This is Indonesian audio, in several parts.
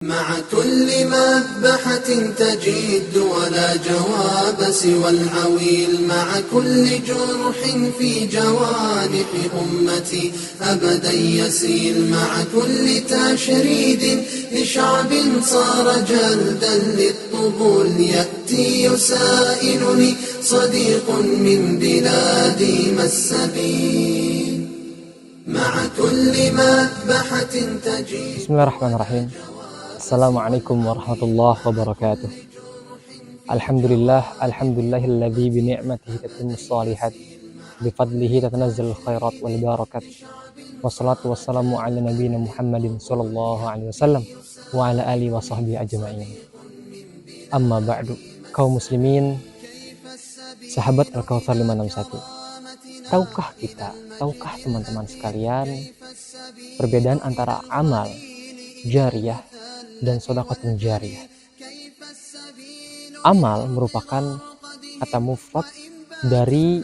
مع كل مذبحة تجد ولا جواب سوى العويل مع كل جرح في جوانح أمتي أبدا يسيل مع كل تشريد لشعب صار جلدا للطبول يأتي يسائلني صديق من بلادي ما السبيل مع كل مذبحة تجد. Bismillahirrahmanirrahim. Assalamualaikum warahmatullahi wabarakatuh. Alhamdulillahilladzi bi ni'matihi tatimmus shalihat bi fadlihi tatanazzalul khairat wal barakat. Wassalatu wassalamu ala nabiyyina Muhammadin sallallahu alaihi wasallam wa ala alihi wa sahbihi ajma'in. Amma ba'du. Kaum muslimin, sahabat Al-Kautsar 561. Tahukah teman-teman sekalian perbedaan antara amal jariyah dan shadaqatun jariyah? Amal merupakan kata mufrad dari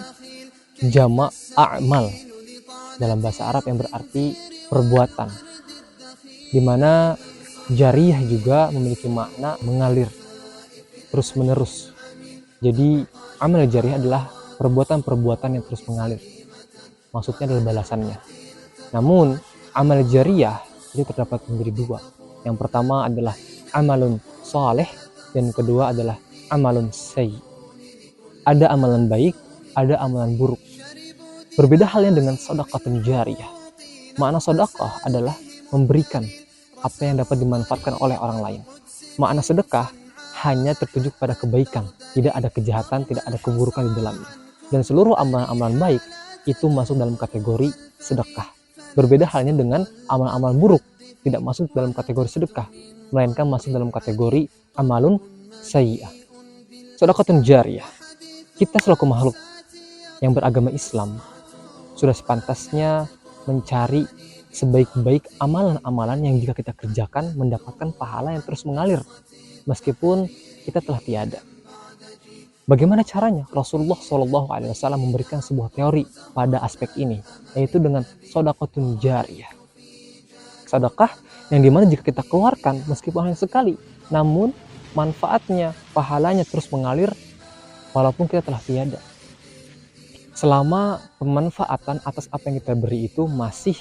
jamak a'mal dalam bahasa Arab yang berarti perbuatan, di mana jariyah juga memiliki makna mengalir terus menerus. Jadi amal jariyah adalah perbuatan-perbuatan yang terus mengalir, maksudnya adalah balasannya. Namun amal jariyah itu terdapat menjadi dua. Yang pertama adalah amalun saleh dan kedua adalah amalun sayyi. Ada amalan baik, ada amalan buruk. Berbeda halnya dengan shadaqatun jariyah. Makna sedekah adalah memberikan apa yang dapat dimanfaatkan oleh orang lain. Makna sedekah hanya tertuju pada kebaikan, tidak ada kejahatan, tidak ada keburukan di dalamnya. Dan seluruh amalan-amalan baik itu masuk dalam kategori sedekah. Berbeda halnya dengan amal-amal buruk, tidak masuk dalam kategori sedekah, melainkan masuk dalam kategori amalun sayyi'ah. Shadaqatun jariyah. Kita selaku makhluk yang beragama Islam sudah sepantasnya mencari sebaik-baik amalan-amalan yang jika kita kerjakan mendapatkan pahala yang terus mengalir meskipun kita telah tiada. Bagaimana caranya? Rasulullah SAW memberikan sebuah teori pada aspek ini, yaitu dengan shadaqatun jariyah. Sedekah yang dimana jika kita keluarkan meskipun hanya sekali, namun manfaatnya, pahalanya terus mengalir walaupun kita telah tiada. Selama pemanfaatan atas apa yang kita beri itu masih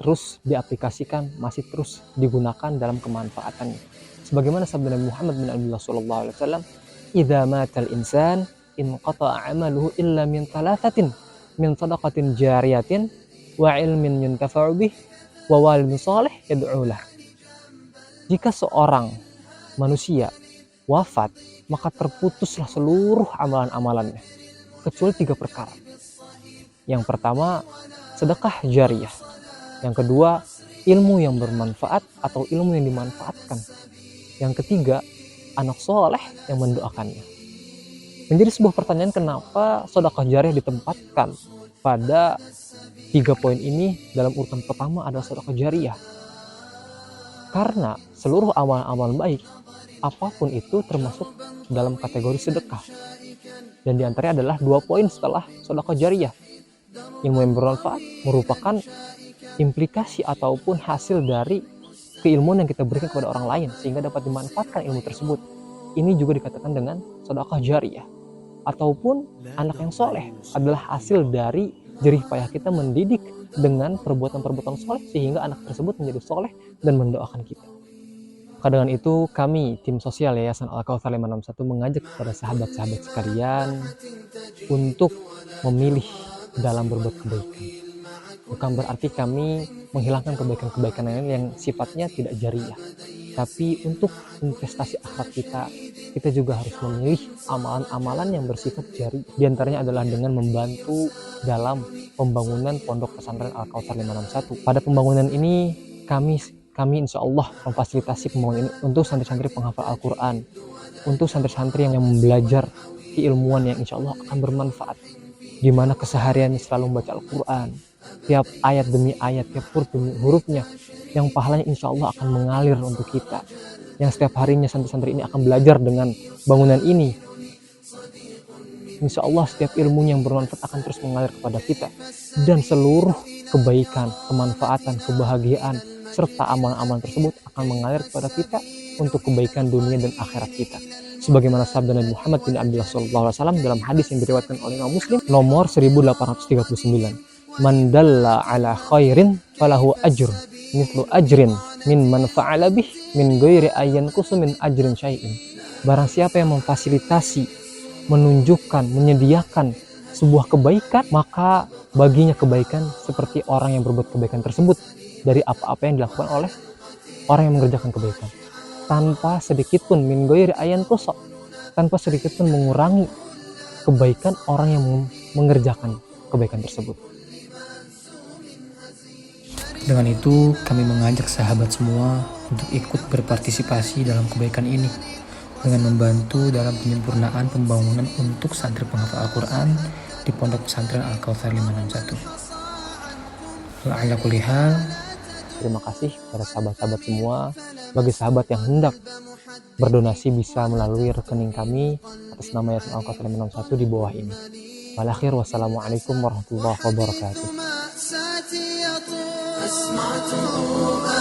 terus diaplikasikan, masih terus digunakan dalam kemanfaatannya. Sebagaimana sabda Nabi Muhammad bin Abdullah SAW, "Idza matal insan inqata'a 'amaluhu illa min thalathatin min shadaqatin jariyatin wa 'ilmin yuntafa'u bih wa walidin shalih yad'u lah." Jika seorang manusia wafat, maka terputuslah seluruh amalan-amalannya kecuali 3 perkara. Yang pertama, sedekah jariyah. Yang kedua, ilmu yang bermanfaat atau ilmu yang dimanfaatkan. Yang ketiga, anak soleh yang mendoakannya. Menjadi sebuah pertanyaan, kenapa sedekah jariyah ditempatkan pada 3 poin ini dalam urutan pertama adalah sedekah jariyah? Karena seluruh amal-amal baik apapun itu termasuk dalam kategori sedekah. Dan diantaranya adalah 2 poin setelah sedekah jariyah. Ilmu yang bermanfaat merupakan implikasi ataupun hasil dari keilmuan yang kita berikan kepada orang lain sehingga dapat dimanfaatkan ilmu tersebut. Ini juga dikatakan dengan sedekah jariyah. Ataupun anak yang soleh adalah hasil dari jerih payah kita mendidik dengan perbuatan-perbuatan soleh sehingga anak tersebut menjadi soleh dan mendoakan kita. Maka dengan itu kami tim sosial Yayasan Al-Kautsar 561 mengajak kepada sahabat-sahabat sekalian untuk memilih dalam berbuat kebaikan. Bukan berarti kami menghilangkan kebaikan-kebaikan yang sifatnya tidak jariyah. Tapi untuk investasi akhirat kita juga harus memilih amalan-amalan yang bersifat jariyah. Di antaranya adalah dengan membantu dalam pembangunan Pondok Pesantren Al-Kautsar 561. Pada pembangunan ini kami insya Allah memfasilitasi pembangunan ini untuk santri-santri penghafal Al-Quran, untuk santri-santri yang belajar keilmuan yang insya Allah akan bermanfaat, di mana kesehariannya selalu membaca Al-Quran, tiap ayat demi ayat, tiap huruf demi hurufnya, yang pahalanya insya Allah akan mengalir untuk kita. Yang setiap harinya santri-santri ini akan belajar dengan bangunan ini. Insya Allah setiap ilmunya yang bermanfaat akan terus mengalir kepada kita. Dan seluruh kebaikan, kemanfaatan, kebahagiaan, serta amalan-amalan tersebut akan mengalir kepada kita untuk kebaikan dunia dan akhirat kita. Sebagaimana sabda Nabi Muhammad bin Abdullah SAW dalam hadis yang diriwayatkan oleh Imam Muslim nomor 1839. Man dalla ala khairin falahu ajr mithlu ajrin min man fa'ala bih min ghairi ayyan kusumin ajrin syai'in. Barang siapa yang memfasilitasi, menunjukkan, menyediakan sebuah kebaikan, maka baginya kebaikan seperti orang yang berbuat kebaikan tersebut dari apa-apa yang dilakukan oleh orang yang mengerjakan kebaikan, tanpa sedikit pun min ghairi ayyan kusuk, tanpa sedikit pun mengurangi kebaikan orang yang mengerjakan kebaikan tersebut. Dengan itu, kami mengajak sahabat semua untuk ikut berpartisipasi dalam kebaikan ini dengan membantu dalam penyempurnaan pembangunan untuk santri penghafal Al-Quran di Pondok Pesantren Al-Kautsar 561. Ala kulli hal, terima kasih kepada sahabat-sahabat semua. Bagi sahabat yang hendak berdonasi bisa melalui rekening kami atas nama Yayasan Al-Kautsar 561 di bawah ini. Walakhir, wassalamualaikum warahmatullahi wabarakatuh. أسمعته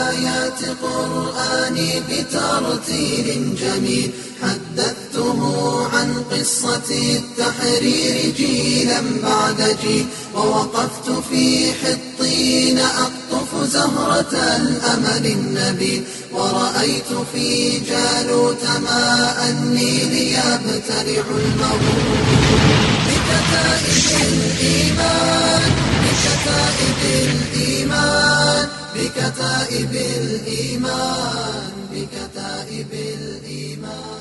آيات قرآني بترتيل جميل حدثته عن قصة التحرير جيلا بعد جيل ووقفت في حطين أقطف زهرة الأمل النبيل ورأيت في جالوت ماء النيل يبتلع المغول بكتائب الإيمان بكتائب الإيمان بكتائب